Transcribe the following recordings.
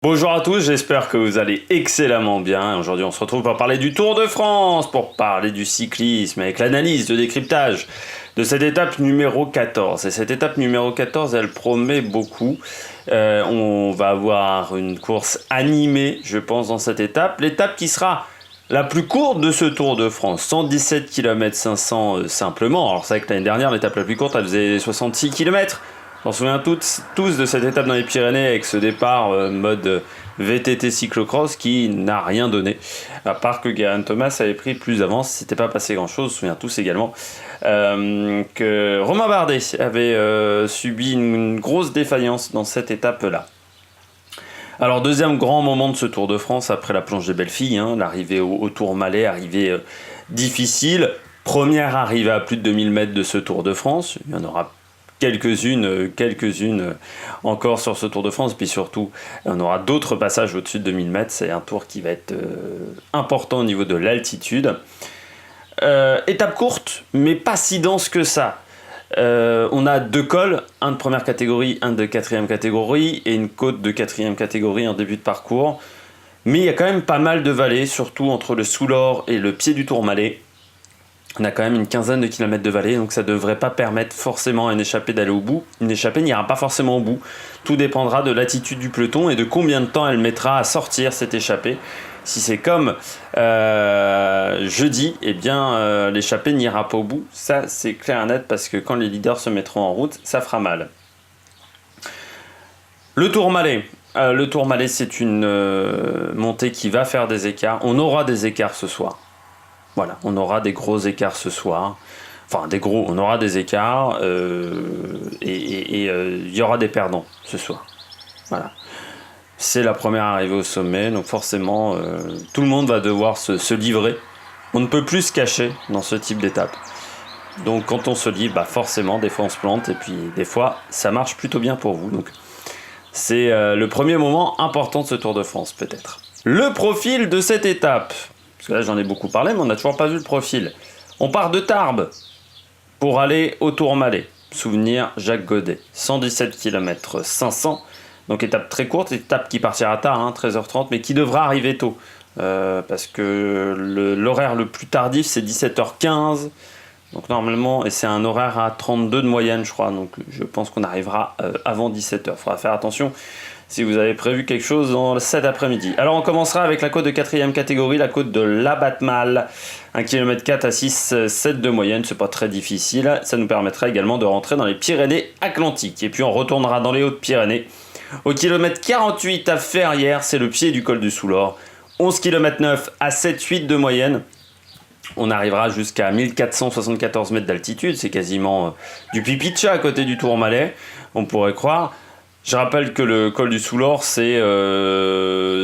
Bonjour à tous, j'espère que vous allez excellemment bien. Aujourd'hui, on se retrouve pour parler du Tour de France, pour parler du cyclisme, avec l'analyse, le décryptage de cette étape numéro 14. Et cette étape numéro 14, elle promet beaucoup. On va avoir une course animée, je pense, dans cette étape. L'étape qui sera la plus courte de ce Tour de France, 117 km 500 simplement. Alors c'est vrai que l'année dernière, l'étape la plus courte, elle faisait 66 km. On se souvient tous de cette étape dans les Pyrénées avec ce départ mode VTT cyclocross qui n'a rien donné. À part que Geraint Thomas avait pris plus d'avance, c'était pas passé grand chose. On se souvient tous également que Romain Bardet avait subi une grosse défaillance dans cette étape-là. Alors deuxième grand moment de ce Tour de France après la planche des belles filles, l'arrivée au Tourmalet, arrivée difficile. Première arrivée à plus de 2000 mètres de ce Tour de France. Il y en aura quelques-unes encore sur ce Tour de France, puis surtout on aura d'autres passages au-dessus de 2000 mètres, c'est un tour qui va être important au niveau de l'altitude. Étape courte, mais pas si dense que ça. On a deux cols, un de première catégorie, un de quatrième catégorie, et une côte de quatrième catégorie en début de parcours. Mais il y a quand même pas mal de vallées, surtout entre le Soulor et le pied du Tourmalet. On a quand même une quinzaine de kilomètres de vallée, donc ça ne devrait pas permettre forcément à une échappée d'aller au bout. Une échappée n'ira pas forcément au bout. Tout dépendra de l'attitude du peloton et de combien de temps elle mettra à sortir cette échappée. Si c'est comme jeudi, eh bien l'échappée n'ira pas au bout. Ça, c'est clair et net parce que quand les leaders se mettront en route, ça fera mal. Le Tourmalet. Le Tourmalet, c'est une montée qui va faire des écarts. On aura des écarts ce soir. Voilà, on aura des gros écarts ce soir. Enfin, on aura des écarts et il y aura des perdants ce soir. Voilà. C'est la première arrivée au sommet, donc forcément, tout le monde va devoir se livrer. On ne peut plus se cacher dans ce type d'étape. Donc quand on se livre, forcément, des fois on se plante et puis des fois, ça marche plutôt bien pour vous. Donc c'est le premier moment important de ce Tour de France, peut-être. Le profil de cette étape. Parce que là, j'en ai beaucoup parlé, mais on n'a toujours pas vu le profil. On part de Tarbes pour aller au Tourmalet. Souvenir Jacques Godet. 117 km 500. Donc étape très courte, étape qui partira tard, 13h30, mais qui devra arriver tôt. Parce que l'horaire le plus tardif, c'est 17h15. Donc normalement, et c'est un horaire à 32 de moyenne, je crois. Donc je pense qu'on arrivera avant 17h. Il faudra faire attention si vous avez prévu quelque chose dans cet après-midi. Alors on commencera avec la côte de quatrième catégorie, la côte de l'Abatmal. 1 km 4 à 6, 7 de moyenne, c'est pas très difficile. Ça nous permettra également de rentrer dans les Pyrénées-Atlantiques. Et puis on retournera dans les Hautes-Pyrénées. Au kilomètre 48 à Ferrières, c'est le pied du col du Soulor. 11 km 9 à 7-8 de moyenne. On arrivera jusqu'à 1474 mètres d'altitude, c'est quasiment du Pipitcha à côté du Tourmalet, on pourrait croire. Je rappelle que le col du Soulor, c'est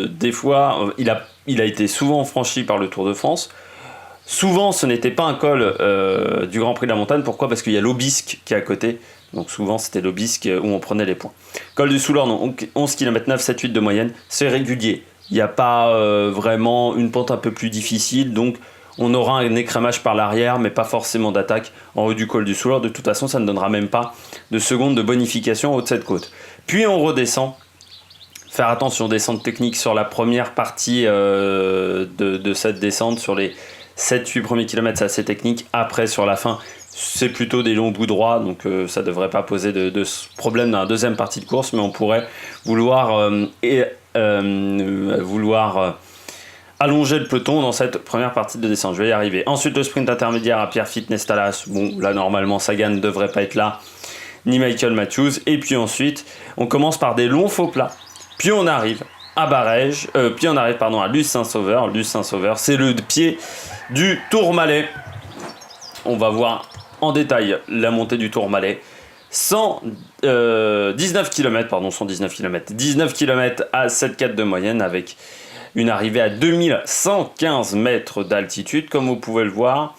des fois, il a été souvent franchi par le Tour de France. Souvent, ce n'était pas un col du Grand Prix de la Montagne. Pourquoi ? Parce qu'il y a l'Aubisque qui est à côté. Donc souvent, c'était l'Aubisque où on prenait les points. Col du Soulor, donc 11 km 9, 7-8 de moyenne. C'est régulier. Il n'y a pas vraiment une pente un peu plus difficile. Donc on aura un écrémage par l'arrière, mais pas forcément d'attaque en haut du col du Soulor. De toute façon, ça ne donnera même pas de seconde de bonification en haut de cette côte. Puis on redescend. Faire attention, descente technique sur la première partie de cette descente. Sur les 7-8 premiers kilomètres, c'est assez technique. Après, sur la fin, c'est plutôt des longs bouts droits. Donc ça ne devrait pas poser de problème dans la deuxième partie de course. Mais on pourrait vouloir allonger le peloton dans cette première partie de descente. Je vais y arriver. Ensuite, le sprint intermédiaire à Pierre-Philippe Nestalas. Bon, là, normalement, Sagan ne devrait pas être là, ni Michael Matthews. Et puis ensuite, on commence par des longs faux plats. Puis on arrive à Barège. Puis on arrive, à Luz-Saint-Sauveur. Luz-Saint-Sauveur, c'est le pied du Tourmalet. On va voir en détail la montée du Tourmalet. 119 km à 7,4 de moyenne avec une arrivée à 2115 mètres d'altitude. Comme vous pouvez le voir,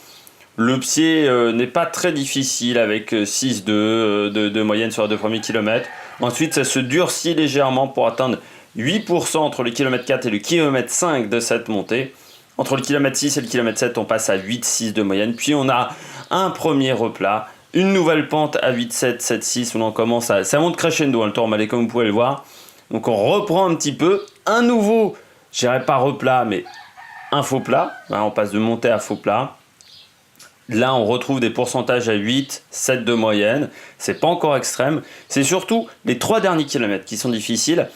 le pied n'est pas très difficile avec 6,2 de moyenne sur les 2 premiers kilomètres. Ensuite, ça se durcit légèrement pour atteindre 8% entre le kilomètre 4 et le kilomètre 5 de cette montée. Entre le kilomètre 6 et le kilomètre 7, on passe à 8,6 de moyenne. Puis on a un premier replat, une nouvelle pente à 8,7, 7,6 où l'on commence à... Ça monte crescendo, le Tourmalet, comme vous pouvez le voir. Donc on reprend un petit peu, un nouveau, je dirais pas replat, mais un faux plat. Là, on passe de montée à faux plat. Là, on retrouve des pourcentages à 8, 7 de moyenne. C'est pas encore extrême. C'est surtout les 3 derniers kilomètres qui sont difficiles.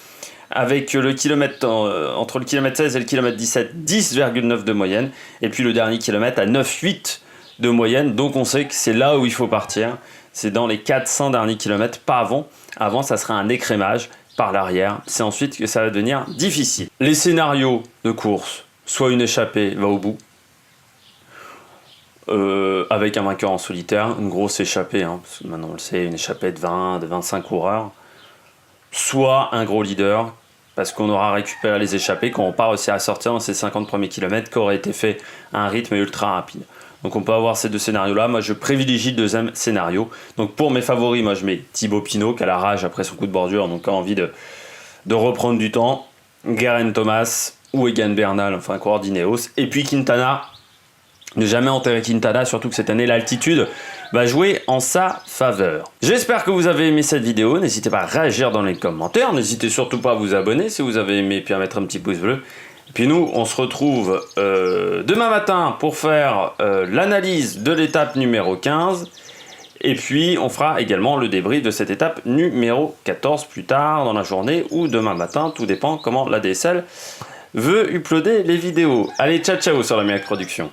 Avec le kilomètre, entre le kilomètre 16 et le kilomètre 17, 10,9 de moyenne. Et puis le dernier kilomètre à 9,8 de moyenne. Donc on sait que c'est là où il faut partir. C'est dans les 400 derniers kilomètres, pas avant. Avant, ça sera un écrémage par l'arrière. C'est ensuite que ça va devenir difficile. Les scénarios de course, soit une échappée va au bout. Avec un vainqueur en solitaire, une grosse échappée, hein, parce que maintenant on le sait, une échappée de 20, de 25 coureurs, soit un gros leader, parce qu'on aura récupéré les échappées, qu'on n'a pas réussi à sortir dans ces 50 premiers kilomètres, qui auraient été faits à un rythme ultra rapide. Donc on peut avoir ces deux scénarios-là. Moi je privilégie le deuxième scénario. Donc pour mes favoris, moi je mets Thibaut Pinot, qui a la rage après son coup de bordure, donc a envie de reprendre du temps, Geraint Thomas ou Egan Bernal, enfin coureur d'Ineos, et puis Quintana. Ne jamais enterrer Quintana, surtout que cette année l'altitude va jouer en sa faveur. J'espère que vous avez aimé cette vidéo, n'hésitez pas à réagir dans les commentaires, n'hésitez surtout pas à vous abonner si vous avez aimé, puis à mettre un petit pouce bleu. Et puis nous, on se retrouve demain matin pour faire l'analyse de l'étape numéro 15, et puis on fera également le débrief de cette étape numéro 14 plus tard dans la journée, ou demain matin, tout dépend comment la DSL veut uploader les vidéos. Allez, ciao ciao sur la Miracle Production.